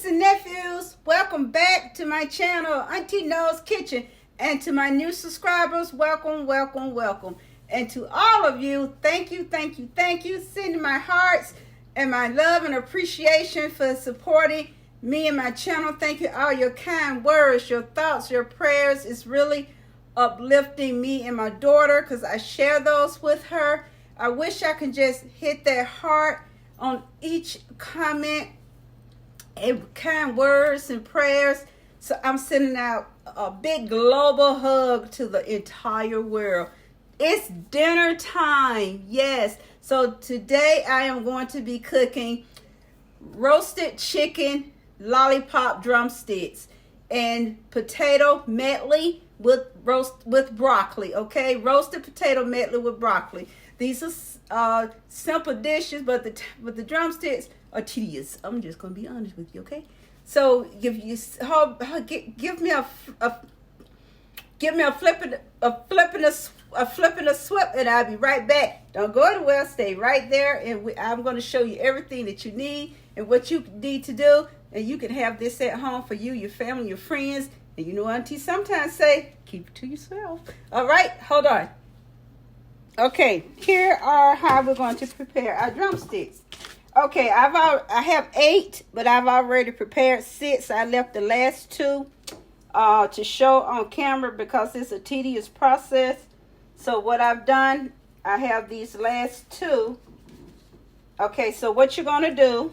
and nephews, welcome back to my channel, Auntie No's Kitchen. And to my new subscribers, welcome, welcome, welcome. And to all of you, thank you, thank you, thank you. Sending my hearts and my love and appreciation for supporting me and my channel. Thank you all your kind words, your thoughts, your prayers. It's really uplifting me and my daughter because I share those with her. I wish I could just hit that heart on each comment and kind words and prayers. So I'm sending out a big global hug to the entire world. It's dinner time, yes. So today I am going to be cooking roasted chicken lollipop drumsticks and potato medley with broccoli. Okay, roasted potato medley with broccoli. These are simple dishes, but the drumsticks are tedious. I'm just gonna be honest with you, okay? So give me a flipping a swip, and I'll be right back. Don't go anywhere. Stay right there, and I'm going to show you everything that you need and what you need to do, and you can have this at home for you, your family, your friends. And you know, Auntie sometimes say, keep it to yourself. All right, hold on. Okay, here are how we're going to prepare our drumsticks. Okay, I have 8, but I've already prepared 6. I left the last 2 to show on camera because it's a tedious process. So what I've done, I have these last 2. Okay, so what you're going to do,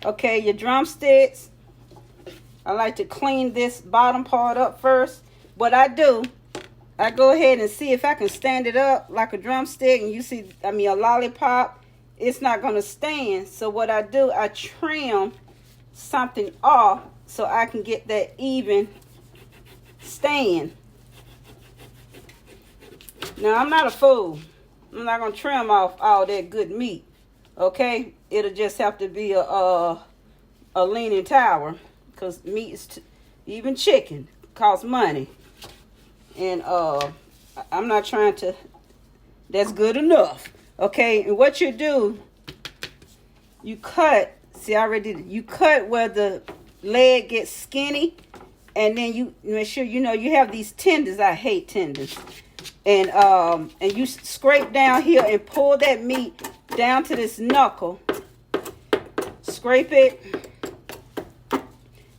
okay, your drumsticks, I like to clean this bottom part up first. What I do, I go ahead and see if I can stand it up like a drumstick, and you see, a lollipop. It's not going to stand. So what I do, I trim something off so I can get that even stand. Now, I'm not a fool. I'm not going to trim off all that good meat. Okay? It'll just have to be a leaning tower because meat is, even chicken, costs money. And I'm not trying to, that's good enough. Okay, and what you do, you cut, see I already did it. You cut where the leg gets skinny, and then you make sure you know you have these tendons. I hate tendons. And you scrape down here and pull that meat down to this knuckle. Scrape it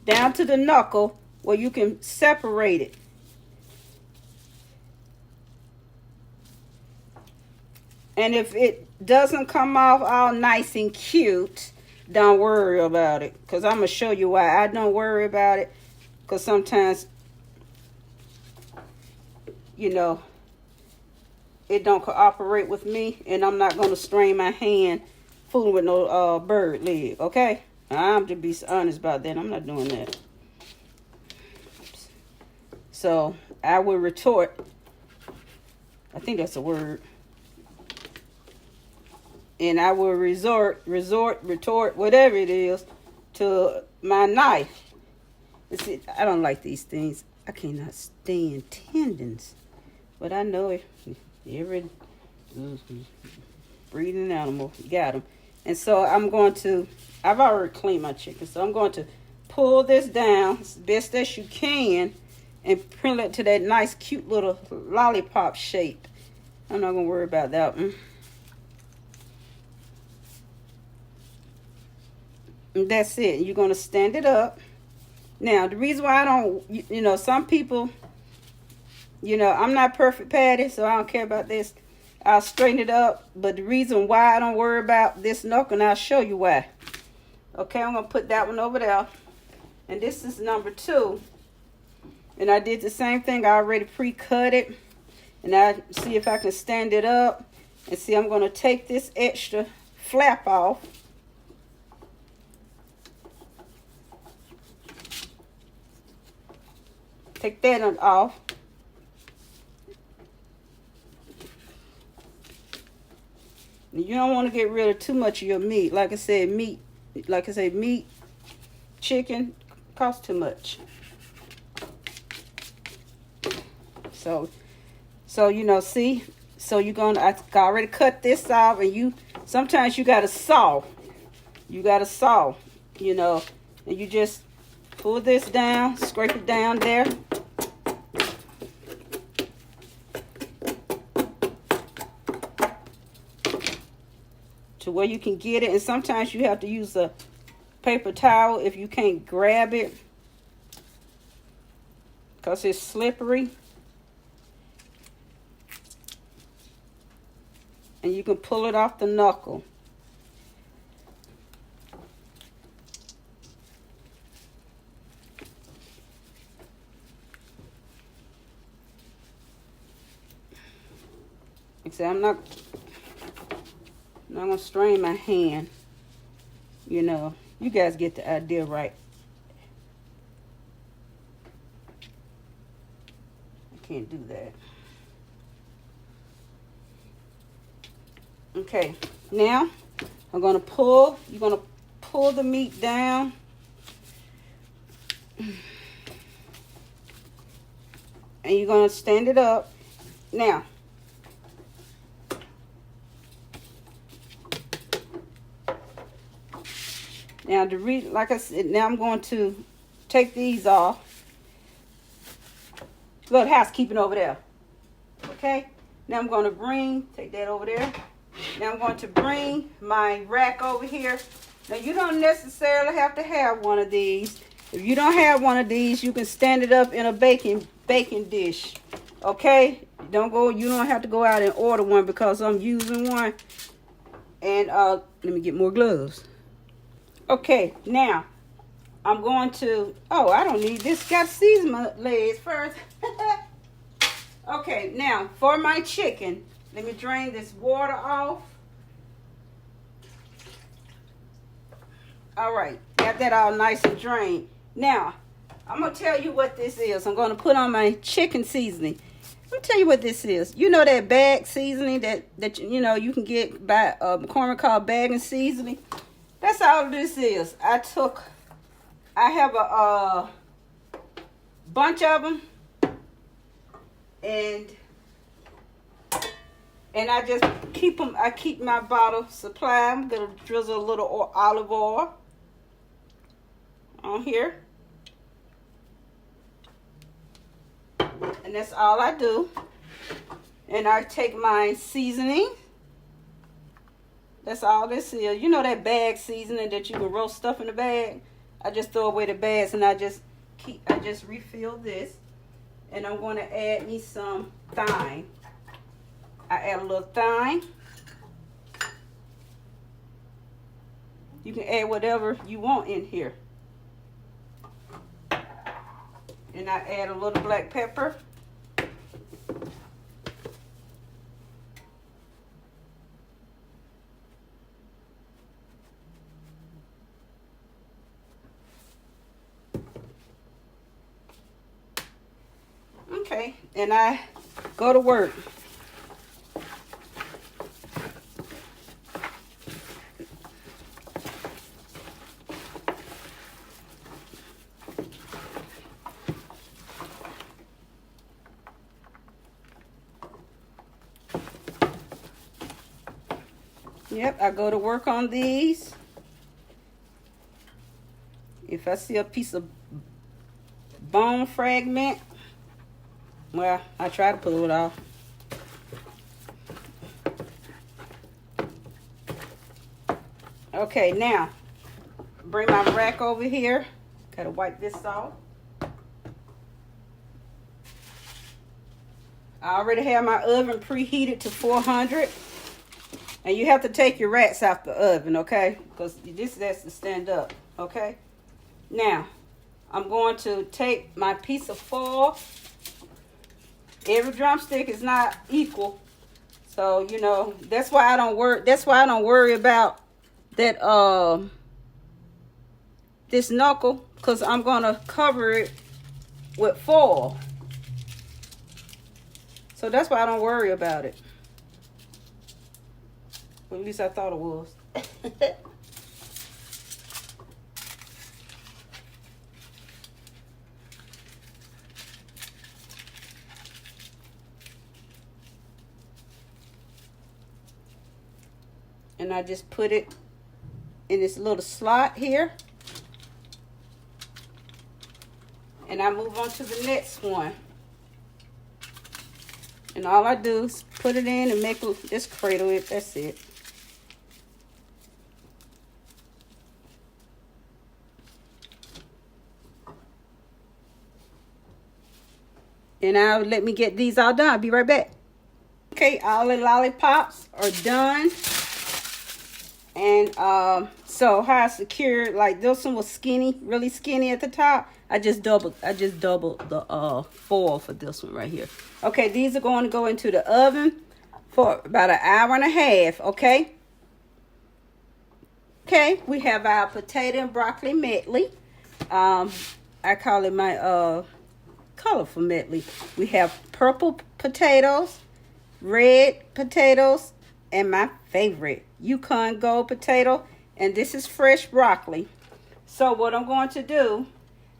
down to the knuckle where you can separate it. And if it doesn't come off all nice and cute, don't worry about it. Because I'm going to show you why I don't worry about it. Because sometimes, you know, it don't cooperate with me. And I'm not going to strain my hand fooling with no bird leg. Okay? I'm to be honest about that. I'm not doing that. So, I will retort. I think that's a word. And I will retort, whatever it is, to my knife. See, I don't like these things. I cannot stand tendons. But I know every breeding animal, you got them. And so I've already cleaned my chicken. So I'm going to pull this down as best as you can and print it to that nice, cute little lollipop shape. I'm not going to worry about that one. And that's it. You're going to stand it up. Now, the reason why I don't, some people, I'm not perfect Patty, so I don't care about this. I'll straighten it up. But the reason why I don't worry about this knuckle, and I'll show you why. Okay, I'm going to put that one over there. And this is number 2. And I did the same thing. I already pre-cut it. And I see if I can stand it up. And see, I'm going to take this extra flap off. Take that off. You don't want to get rid of too much of your meat. Like I said, meat, chicken costs too much. So see, so I already cut this off, and sometimes you got to saw. You got to saw, And you just pull this down, scrape it down there. To where you can get it. And sometimes you have to use a paper towel if you can't grab it, because it's slippery. And you can pull it off the knuckle. See, I'm not gonna strain my hand. You know, you guys get the idea, right? I can't do that. Okay, now I'm gonna pull. You're gonna pull the meat down. And you're gonna stand it up. Now, like I said, now I'm going to take these off. Little housekeeping over there. Okay? Now I'm going to take that over there. Now I'm going to bring my rack over here. Now you don't necessarily have to have one of these. If you don't have one of these, you can stand it up in a baking dish. Okay? You don't have to go out and order one because I'm using one. And let me get more gloves. Okay, now I'm going to, I don't need this. Got to season my legs first. Okay, now for my chicken, let me drain this water off. All right, got that all nice and drained. Now, I'm going to tell you what this is. I'm going to put on my chicken seasoning. Let me tell you what this is. You know that bag seasoning that you know you can get by McCormick called bag and seasoning? That's all this is. I have a bunch of them, and I just keep them. I keep my bottle supply. I'm gonna drizzle a little olive oil on here, and that's all I do. And I take my seasoning. That's all this is. You know that bag seasoning that you can roast stuff in the bag? I just throw away the bags and I just refill this. And I'm going to add me some thyme. I add a little thyme. You can add whatever you want in here. And I add a little black pepper. Okay, and I go to work. Yep, I go to work on these. If I see a piece of bone fragment, well, I try to pull it off. Okay, now, bring my rack over here. Gotta wipe this off. I already have my oven preheated to 400. And you have to take your racks out the oven, okay? Because this has to stand up, okay? Now, I'm going to take my piece of foil. Every drumstick is not equal. So, you know, that's why I don't worry about that this knuckle, because I'm going to cover it with foil. So that's why I don't worry about it. Well, at least I thought it was. And I just put it in this little slot here. And I move on to the next one. And all I do is put it in and just cradle it. That's it. And I'll let me get these all done. I'll be right back. Okay, all the lollipops are done. And so how I secured, like this one was skinny, really skinny at the top. I just doubled the foil for this one right here. Okay, these are going to go into the oven for about an hour and a half, okay? Okay, we have our potato and broccoli medley. I call it my colorful medley. We have purple potatoes, red potatoes, and my favorite, Yukon Gold potato. And this is fresh broccoli. So what I'm going to do,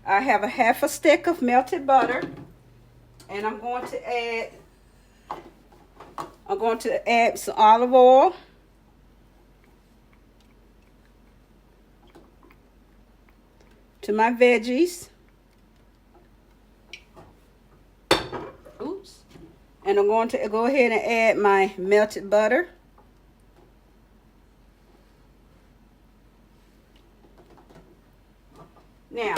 I have a half a stick of melted butter. And I'm going to add some olive oil. To my veggies. Oops. And I'm going to go ahead and add my melted butter. Now,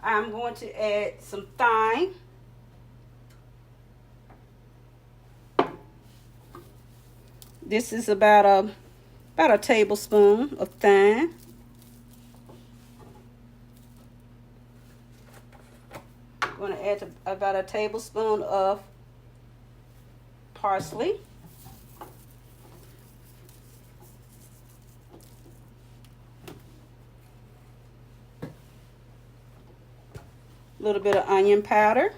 I'm going to add some thyme. This is about a tablespoon of thyme. I'm going to add about a tablespoon of parsley. A little bit of onion powder.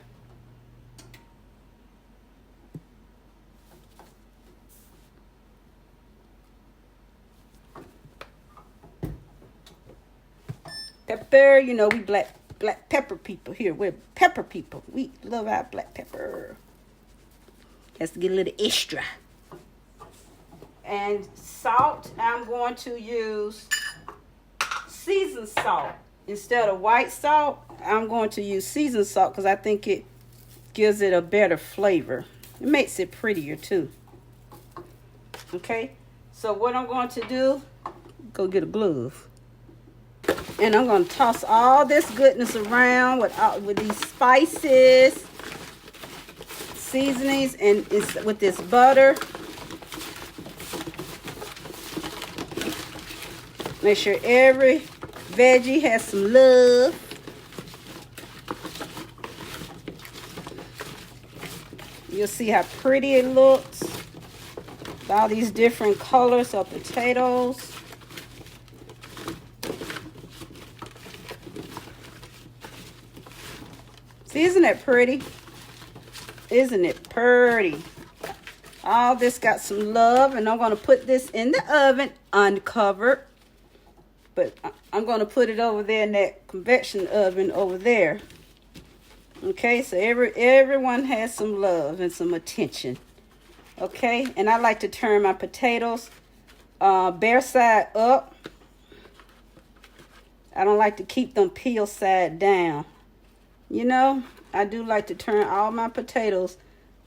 Pepper, you know, we black pepper people here. We're pepper people. We love our black pepper. Has to get a little extra. And salt, I'm going to use seasoned salt. Instead of white salt, I'm going to use seasoned salt because I think it gives it a better flavor. It makes it prettier too. Okay, so what I'm going to do, go get a glove. And I'm going to toss all this goodness around with these spices, seasonings, and with this butter. Make sure every veggie has some love. You'll see how pretty it looks. With all these different colors of potatoes. See, isn't it pretty? Isn't it pretty? All this got some love, and I'm going to put this in the oven uncovered. But I'm going to put it over there in that convection oven over there. Okay, so everyone has some love and some attention. Okay, and I like to turn my potatoes bare side up. I don't like to keep them peel side down. You know, I do like to turn all my potatoes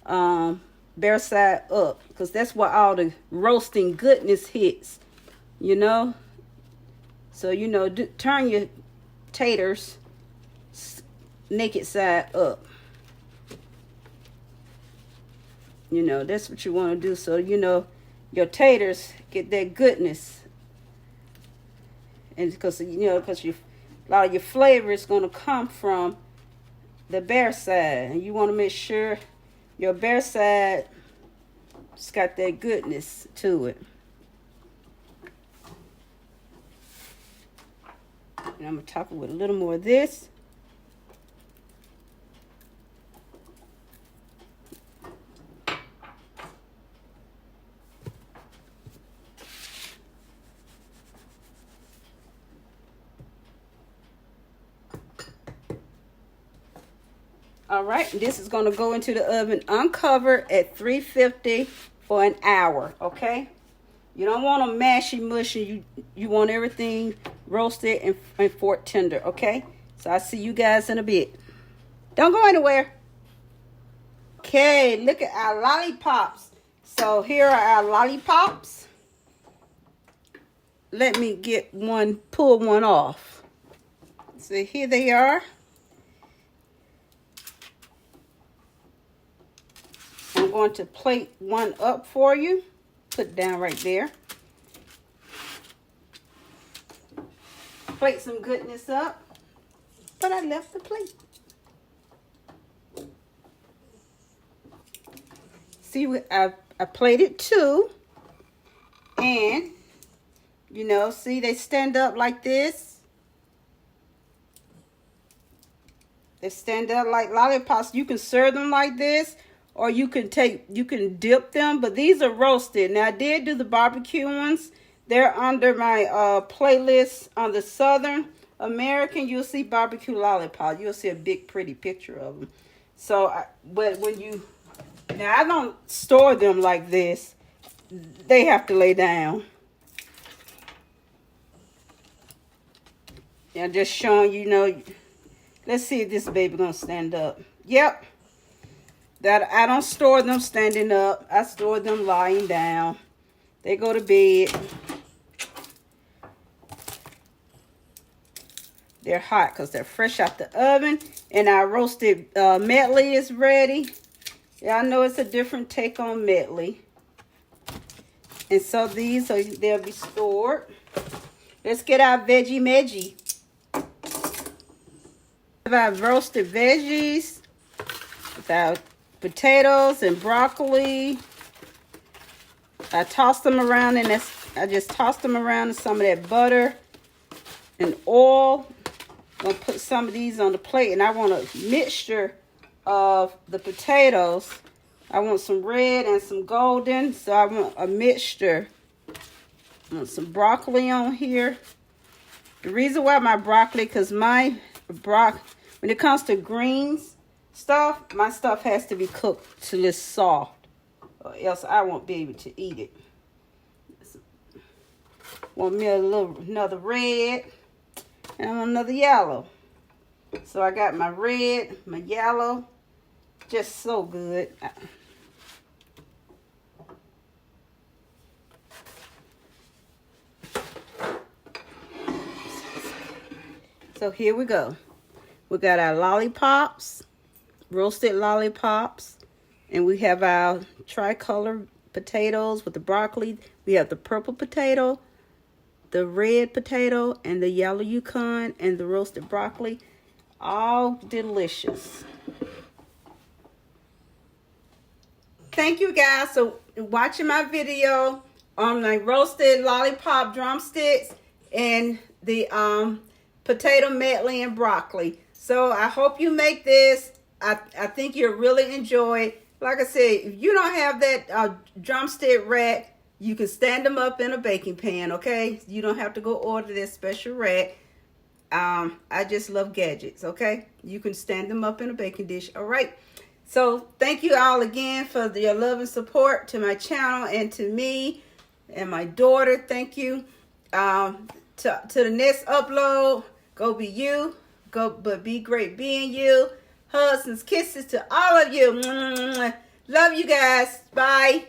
bare side up because that's where all the roasting goodness hits, you know. So, you know, turn your taters naked side up. You know, that's what you want to do. So, you know, your taters get that goodness. And because, you know, because a lot of your flavor is going to come from the bare side. And you want to make sure your bare side has got that goodness to it. And I'm going to top it with a little more of this. All right, this is going to go into the oven uncovered at 350 for an hour, okay? You don't want them mashy mushy. You want everything roasted and fork tender, okay? So I'll see you guys in a bit. Don't go anywhere. Okay, look at our lollipops. So here are our lollipops. Let me get one, pull one off. So here they are. I'm going to plate one up for you. Put it down right there. Plate some goodness up. But I left the plate. See, I plated two. And, you know, see, they stand up like this. They stand up like lollipops. You can serve them like this. Or you can dip them, but these are roasted. Now I did do the barbecue ones. They're under my playlist on the Southern American. You'll see barbecue lollipop. You'll see a big pretty picture of them. So, but when you, now I don't store them like this. They have to lay down. I'm just showing you know. Let's see if this baby gonna stand up. Yep. That I don't store them standing up. I store them lying down. They go to bed. They're hot because they're fresh out the oven. And our roasted medley is ready. Yeah, I know it's a different take on medley. And so these, they'll be stored. Let's get our veggie. Our roasted veggies. With our potatoes and broccoli. I tossed them around and I just tossed them around in some of that butter and oil. I'm gonna put some of these on the plate, and I want a mixture of the potatoes. I want some red and some golden, so I want a mixture. I want some broccoli on here. The reason why my broccoli, because when it comes to greens stuff, my stuff has to be cooked till it's soft, or else I won't be able to eat it. Want me another red, and I want another yellow. So I got my red, my yellow, just so good. So here we go. We got our lollipops, roasted lollipops, and we have our tricolor potatoes with the broccoli. We have the purple potato, the red potato, and the yellow Yukon, and the roasted broccoli. All delicious. Thank you guys for watching my video on my roasted lollipop drumsticks and the potato medley and broccoli. So I hope you make this. I think you'll really enjoy it. Like I said, if you don't have that drumstick rack, you can stand them up in a baking pan, okay? You don't have to go order this special rack. I just love gadgets, okay? You can stand them up in a baking dish, all right? So thank you all again for your love and support to my channel and to me and my daughter. Thank you. To the next upload, go be you. But be great being you. Hugs and kisses to all of you. Love you guys. Bye.